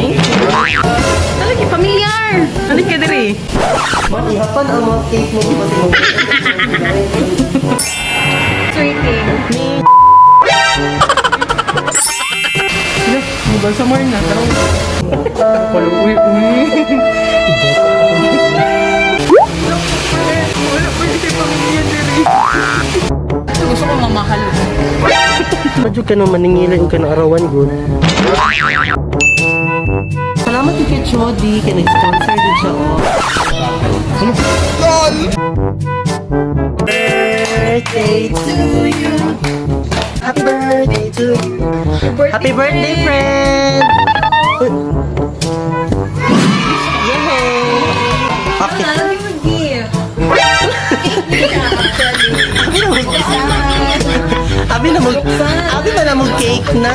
Nice. Talaga, familiar. Halik ka diri. Ihapan ang mga cake mo di ba sa mga Sweeting. Mobile sa morning na. Tarong. Paluwi. Wala pa yung pamilya diri. Gusto ko mamahal. Medyo ka nang maningilan ka ng arawan, good. Salamat kay Chody, kay nag-sponsor din siya, oh. Birthday to you. Happy birthday to you. Happy birthday, friend! Yay! Okay. Sabi mo, gift. Abi na mag cake na.